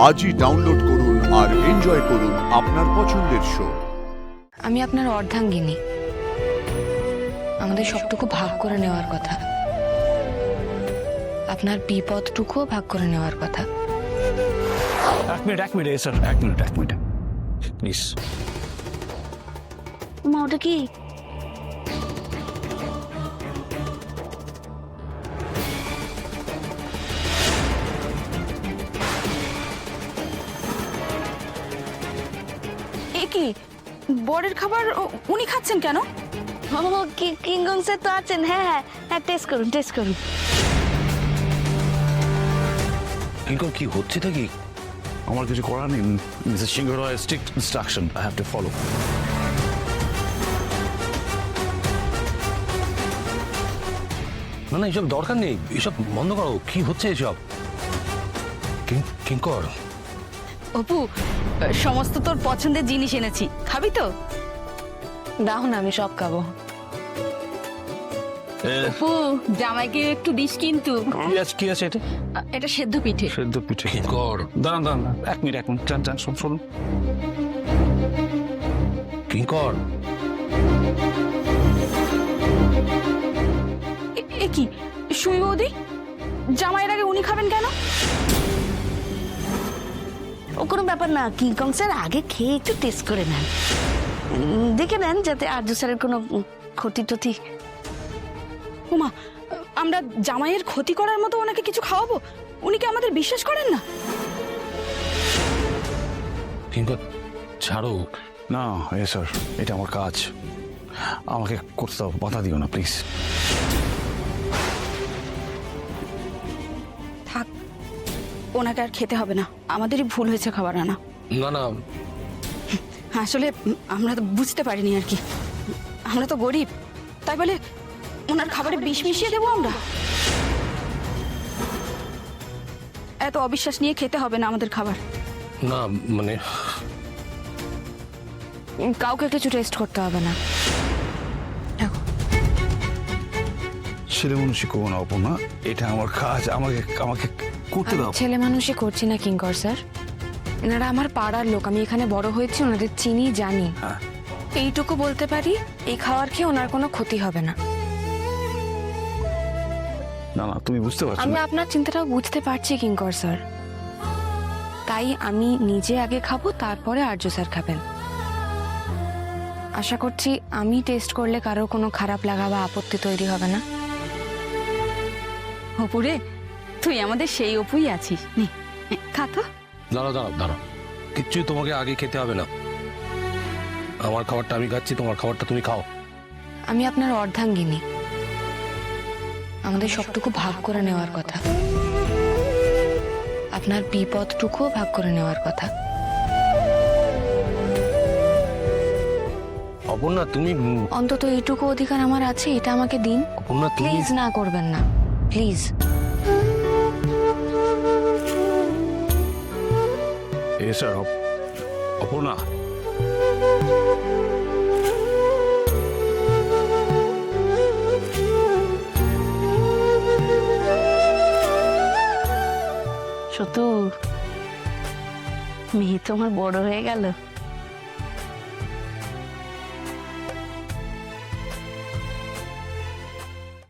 আজই ডাউনলোড করুন আর এনজয় করুন আপনার পছন্দের শো। আমি আপনার অর্ধাঙ্গিনী, আমাদের সবটুকু ভাগ করে নেওয়ার কথা, আপনার বিপদটুকুও ভাগ করে নেওয়ার কথা। এক মিনিট স্যার, এক মিনিট প্লিজ। মা, ওটা কি? কি বরের খাবার উনি খাচ্ছেন কেন? কিংকং স্যার তো আছেন। হ্যাঁ, টেস্ট করুন। কি হচ্ছেটা কি? আমার কিছু করার নেই, Mrs Singh Roy, strict instruction I have to follow. না, এসব দরকার নেই, এসব বন্ধ করো। কি হচ্ছে এসব? কিঙ্কর, অপু, সমস্ত তোর পছন্দের জিনিস এনেছি, খাবি তো? দাও না, আমি সব খাবো। অপু, জামাইকে একটু ডিশ কিন্তু। কি আছে এটা? এটা সেদ্ধ পিঠে। সেদ্ধ পিঠে। কিঙ্কর, দাঁড়ান, এক মিনিট যান শুনুন। কিঙ্কর, এ কি সুই বৌদি, জামাইয়ের আগে উনি খাবেন কেন? ও কোনো ব্যাপার না, কিংকং স্যার আগে খেয়ে একটু টেস্ট করে নেন, দেখে নেন যাতে আর্য স্যারের কোনো ক্ষতি টতি। উমা, আমরা জামাইয়ের ক্ষতি করার মতো ওনাকে কিছু খাওয়াবো? উনি কি আমাদের বিশ্বাস করেন না? কিঙ্কর ছাড়ো না। স্যার, এটা আমার কাজ, আমাকে করতে দাও, বাধা দিও না প্লিজ। থাক, ওনাকে আর খেতে হবে না, আমাদেরই ভুল হয়েছে খাবার আনা। না, আসলে আমরা তো বুঝতে পারিনি আর কি, আমরা তো গরিব, তাই বলে ওনার খাবারে বিষ মিশিয়ে দেবো আমরা? এত অবিশ্বাস নিয়ে খেতে হবে না আমাদের খাবার। না মানে কাউকে কিছু টেস্ট করতে হবে না। ছেলে মানুষই করবো না অপর্ণা, এটা আমার কাজ, আমাকে করতে দাও। ছেলে মানুষই করছি না কিঙ্কর স্যার, এনারা আমার পাড়ার লোক, আমি এখানে বড় হয়েছি, ওনাদের চিনি জানি। এইটুকু বলতে পারি, এই খাওয়ার খেয়ে ওনার কোনো ক্ষতি হবে না। না, তুমি বুঝতে পারছো আমি না। আপনার চিন্তাটাও বুঝতে পারছি কিঙ্কর স্যার, তাই আমি নিজে আগে খাবো, তারপরে আর্য স্যার খাবেন। আশা করছি আমি টেস্ট করলে কারো কোনো খারাপ লাগা বা আপত্তি তৈরি হবে না। অপুরে, তুই আমাদের সেই অপুই আছিস, নে খা তো। দাঁড়াও, কিচ্ছুই তোমাকে আগে খেতে হবে না। আমার খাবারটা আমি খাচ্ছি, তোমার খাবারটা তুমি খাও। আমি আপনার অর্ধাঙ্গিনী, আমাদের সবটুকু ভাগ করে নেওয়ার কথা, আপনার বিপদটুকুও ভাগ করে নেওয়ার কথা। অপর্ণা, তুমি অন্তত এইটুকু অধিকার আমার আছে, এটা আমাকে দিন। অপর্ণা, তুমি প্লিজ না করবেন না, প্লিজ। স্যার, অপর্ণা, সতু, মেয়ে তো আমার বড় হয়ে গেল।